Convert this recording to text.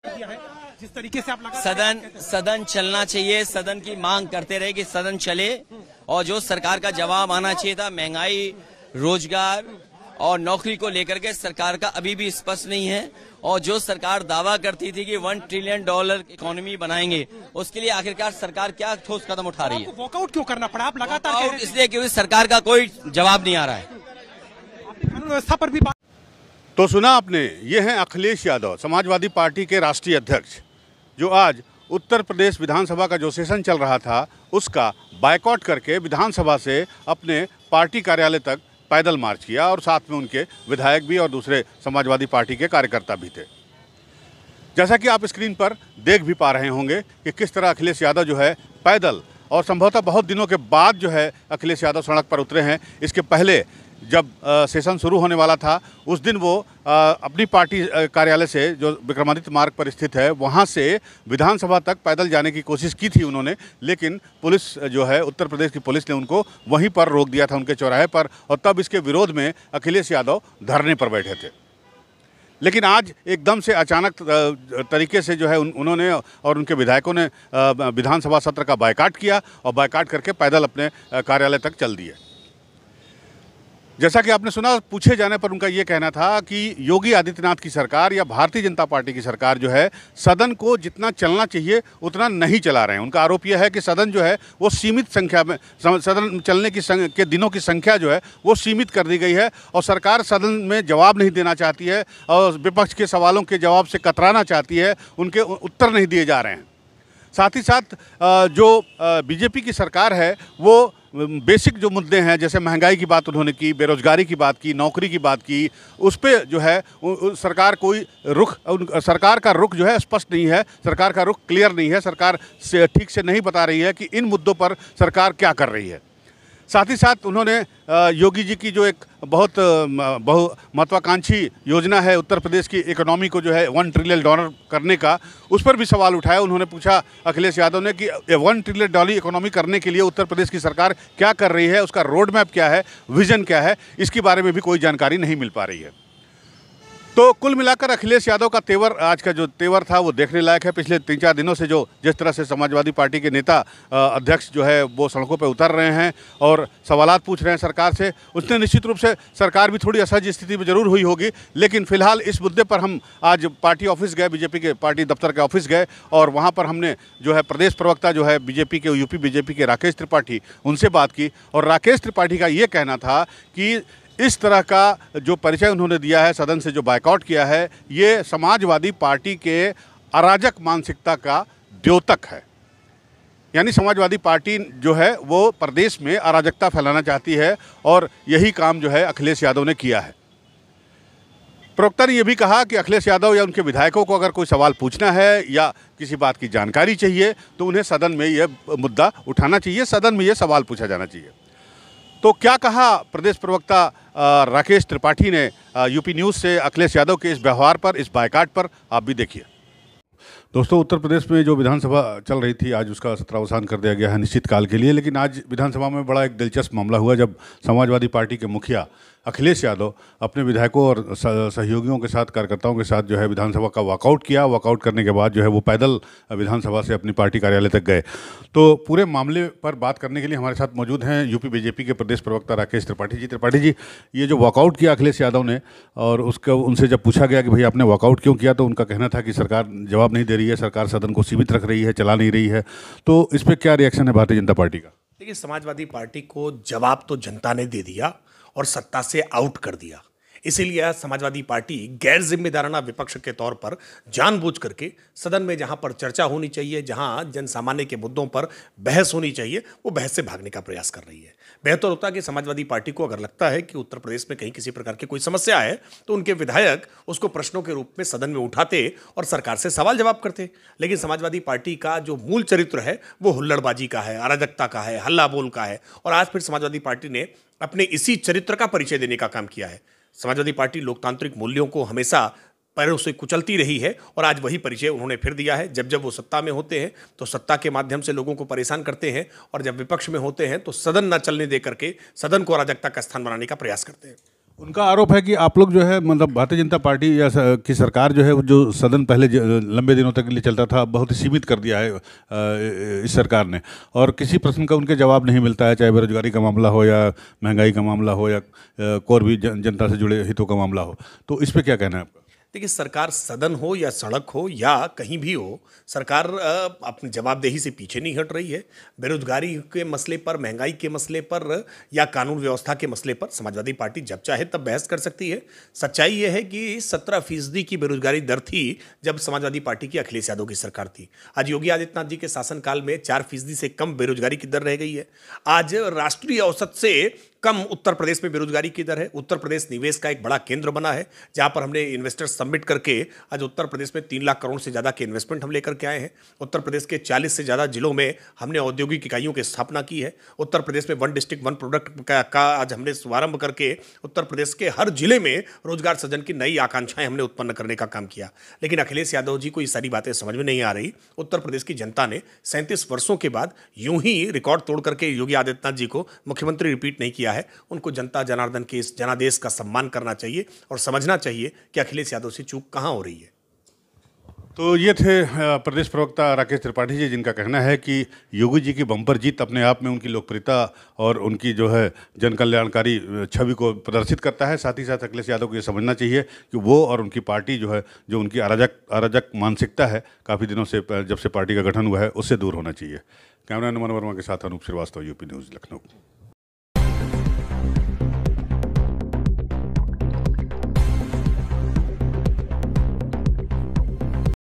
दिया है जिस तरीके से आप सदन चलना चाहिए, सदन की मांग करते रहे कि सदन चले, और जो सरकार का जवाब आना चाहिए था महंगाई, रोजगार और नौकरी को लेकर के सरकार का अभी भी स्पष्ट नहीं है। और जो सरकार दावा करती थी कि $1 ट्रिलियन इकोनॉमी बनाएंगे, उसके लिए आखिरकार सरकार क्या ठोस कदम उठा रही है? वॉकआउट क्यों करना पड़ा? आप लगातार इसलिए क्योंकि सरकार का कोई जवाब नहीं आ रहा है। कानून व्यवस्था पर भी तो सुना आपने, ये हैं अखिलेश यादव, समाजवादी पार्टी के राष्ट्रीय अध्यक्ष, जो आज उत्तर प्रदेश विधानसभा का जो सेशन चल रहा था उसका बायकॉट करके विधानसभा से अपने पार्टी कार्यालय तक पैदल मार्च किया, और साथ में उनके विधायक भी और दूसरे समाजवादी पार्टी के कार्यकर्ता भी थे। जैसा कि आप स्क्रीन पर देख भी पा रहे होंगे कि किस तरह अखिलेश यादव जो है पैदल, और संभवतः बहुत दिनों के बाद जो है अखिलेश यादव सड़क पर उतरे हैं। इसके पहले जब सेशन शुरू होने वाला था उस दिन वो अपनी पार्टी कार्यालय से, जो विक्रमादित्य मार्ग पर स्थित है, वहाँ से विधानसभा तक पैदल जाने की कोशिश की थी उन्होंने, लेकिन पुलिस जो है, उत्तर प्रदेश की पुलिस ने उनको वहीं पर रोक दिया था, उनके चौराहे पर, और तब इसके विरोध में अखिलेश यादव धरने पर बैठे थे। लेकिन आज एकदम से अचानक तरीके से जो है उन्होंने और उनके विधायकों ने विधानसभा सत्र का बायकॉट किया, और बायकॉट करके पैदल अपने कार्यालय तक चल दिए। जैसा कि आपने सुना, पूछे जाने पर उनका ये कहना था कि योगी आदित्यनाथ की सरकार या भारतीय जनता पार्टी की सरकार जो है सदन को जितना चलना चाहिए उतना नहीं चला रहे हैं। उनका आरोप यह है कि सदन जो है वो सीमित संख्या में, सदन चलने के दिनों की संख्या जो है वो सीमित कर दी गई है, और सरकार सदन में जवाब नहीं देना चाहती है और विपक्ष के सवालों के जवाब से कतराना चाहती है, उनके उत्तर नहीं दिए जा रहे हैं। साथ ही साथ जो बीजेपी की सरकार है वो बेसिक जो मुद्दे हैं, जैसे महंगाई की बात उन्होंने की, बेरोजगारी की बात की, नौकरी की बात की, उस पर जो है सरकार सरकार का रुख जो है स्पष्ट नहीं है, सरकार का रुख क्लियर नहीं है, सरकार से ठीक से नहीं बता रही है कि इन मुद्दों पर सरकार क्या कर रही है। साथ ही साथ उन्होंने योगी जी की जो एक बहुत महत्वाकांक्षी योजना है उत्तर प्रदेश की इकोनॉमी को जो है $1 ट्रिलियन करने का, उस पर भी सवाल उठाया। उन्होंने पूछा अखिलेश यादव ने कि $1 ट्रिलियन इकोनॉमी करने के लिए उत्तर प्रदेश की सरकार क्या कर रही है, उसका रोड मैप क्या है, विजन क्या है, इसके बारे में भी कोई जानकारी नहीं मिल पा रही है। तो कुल मिलाकर अखिलेश यादव का तेवर, आज का जो तेवर था वो देखने लायक है। पिछले 3-4 दिनों से जिस तरह से समाजवादी पार्टी के नेता अध्यक्ष जो है वो सड़कों पर उतर रहे हैं और सवालात पूछ रहे हैं सरकार से, उसने निश्चित रूप से सरकार भी थोड़ी असहज स्थिति में जरूर हुई होगी। लेकिन फिलहाल इस मुद्दे पर हम आज पार्टी ऑफिस गए, बीजेपी के पार्टी दफ्तर के ऑफिस गए, और वहाँ पर हमने जो है प्रदेश प्रवक्ता जो है बीजेपी के, यूपी बीजेपी के राकेश त्रिपाठी, उनसे बात की। और राकेश त्रिपाठी का ये कहना था कि इस तरह का जो परिचय उन्होंने दिया है, सदन से जो बायकॉट किया है, ये समाजवादी पार्टी के अराजक मानसिकता का द्योतक है। यानी समाजवादी पार्टी जो है वो प्रदेश में अराजकता फैलाना चाहती है, और यही काम जो है अखिलेश यादव ने किया है। प्रवक्ता ने यह भी कहा कि अखिलेश यादव या उनके विधायकों को अगर कोई सवाल पूछना है या किसी बात की जानकारी चाहिए तो उन्हें सदन में यह मुद्दा उठाना चाहिए, सदन में यह सवाल पूछा जाना चाहिए। तो क्या कहा प्रदेश प्रवक्ता राकेश त्रिपाठी ने यूपी न्यूज़ से अखिलेश यादव के इस व्यवहार पर, इस बायकॉट पर, आप भी देखिए। दोस्तों, उत्तर प्रदेश में जो विधानसभा चल रही थी, आज उसका सत्रावसान कर दिया गया है निश्चित काल के लिए। लेकिन आज विधानसभा में बड़ा एक दिलचस्प मामला हुआ जब समाजवादी पार्टी के मुखिया अखिलेश यादव अपने विधायकों और सहयोगियों के साथ, कार्यकर्ताओं के साथ जो है विधानसभा का वॉकआउट किया। वॉकआउट करने के बाद जो है वो पैदल विधानसभा से अपनी पार्टी कार्यालय तक गए। तो पूरे मामले पर बात करने के लिए हमारे साथ मौजूद हैं यूपी बीजेपी के प्रदेश प्रवक्ता राकेश त्रिपाठी जी। त्रिपाठी जी, ये जो वॉकआउट किया अखिलेश यादव ने, और उसका उनसे जब पूछा गया कि भाई आपने वॉकआउट क्यों किया, तो उनका कहना था कि सरकार जवाब नहीं दे रही है, सरकार सदन को सीमित रख रही है, चला नहीं रही है। तो इस पर क्या रिएक्शन है भारतीय जनता पार्टी का? देखिए, समाजवादी पार्टी को जवाब तो जनता ने दे दिया और सत्ता से आउट कर दिया। इसीलिए समाजवादी पार्टी गैर जिम्मेदाराना विपक्ष के तौर पर जानबूझ करके सदन में जहां पर चर्चा होनी चाहिए, जहां जन सामान्य के मुद्दों पर बहस होनी चाहिए, वो बहस से भागने का प्रयास कर रही है। बेहतर होता है कि समाजवादी पार्टी को अगर लगता है कि उत्तर प्रदेश में कहीं किसी प्रकार की कोई समस्या है तो उनके विधायक उसको प्रश्नों के रूप में सदन में उठाते और सरकार से सवाल जवाब करते। लेकिन समाजवादी पार्टी का जो मूल चरित्र है वो हुल्लड़बाजी का है, अराजकता का है, हल्ला बोल का है, और आज फिर समाजवादी पार्टी ने अपने इसी चरित्र का परिचय देने का काम किया है। समाजवादी पार्टी लोकतांत्रिक मूल्यों को हमेशा पैरों से कुचलती रही है, और आज वही परिचय उन्होंने फिर दिया है। जब वो सत्ता में होते हैं तो सत्ता के माध्यम से लोगों को परेशान करते हैं, और जब विपक्ष में होते हैं तो सदन न चलने दे करके सदन को अराजकता का स्थान बनाने का प्रयास करते हैं। उनका आरोप है कि आप लोग जो है मतलब भारतीय जनता पार्टी या की सरकार जो है वो जो सदन पहले लंबे दिनों तक के लिए चलता था बहुत ही सीमित कर दिया है इस सरकार ने, और किसी प्रश्न का उनके जवाब नहीं मिलता है, चाहे बेरोजगारी का मामला हो या महंगाई का मामला हो या और भी जनता से जुड़े हितों का मामला हो। तो इस पर क्या कहना है आपका? देखिए, सरकार सदन हो या सड़क हो या कहीं भी हो, सरकार अपनी जवाबदेही से पीछे नहीं हट रही है। बेरोजगारी के मसले पर, महंगाई के मसले पर या कानून व्यवस्था के मसले पर समाजवादी पार्टी जब चाहे तब बहस कर सकती है। सच्चाई यह है कि 17% की बेरोजगारी दर थी जब समाजवादी पार्टी की अखिलेश यादव की सरकार थी। आज योगी आदित्यनाथ जी के शासनकाल में 4% से कम बेरोजगारी की दर रह गई है। आज राष्ट्रीय औसत से कम उत्तर प्रदेश में बेरोजगारी की दर है। उत्तर प्रदेश निवेश का एक बड़ा केंद्र बना है, जहां पर हमने इन्वेस्टर्स सबमिट करके आज उत्तर प्रदेश में 3 लाख करोड़ से ज़्यादा के इन्वेस्टमेंट हम लेकर के आए हैं। उत्तर प्रदेश के 40 से ज़्यादा जिलों में हमने औद्योगिक इकाइयों की स्थापना की है। उत्तर प्रदेश में 1 डिस्ट्रिक्ट 1 प्रोडक्ट का आज हमने शुभारंभ करके उत्तर प्रदेश के हर जिले में रोजगार सृजन की नई आकांक्षाएं हमने उत्पन्न करने का काम किया। लेकिन अखिलेश यादव जी को ये सारी बातें समझ में नहीं आ रही। उत्तर प्रदेश की जनता ने 37 वर्षों के बाद यूं ही रिकॉर्ड तोड़ करके योगी आदित्यनाथ जी को मुख्यमंत्री रिपीट नहीं किया है। उनको जनता जनार्दन के इस जनादेश का सम्मान करना चाहिए और समझना चाहिए कि अखिलेश यादव से चूक कहां हो रही है। तो ये थे प्रदेश प्रवक्ता राकेश त्रिपाठी जी, जिनका कहना है कि योगी जी की बम्पर जीत अपने आप में उनकी लोकप्रियता और उनकी जो है जन कल्याणकारी छवि को प्रदर्शित करता है। साथ ही साथ अखिलेश यादव को ये समझना चाहिए कि वो और उनकी पार्टी जो है, जो उनकी अराजक मानसिकता है काफ़ी दिनों से, जब से पार्टी का गठन हुआ है, उससे दूर होना चाहिए। कैमरा मैन मनोरमा के साथ अनूप श्रीवास्तव, यूपी न्यूज़, लखनऊ।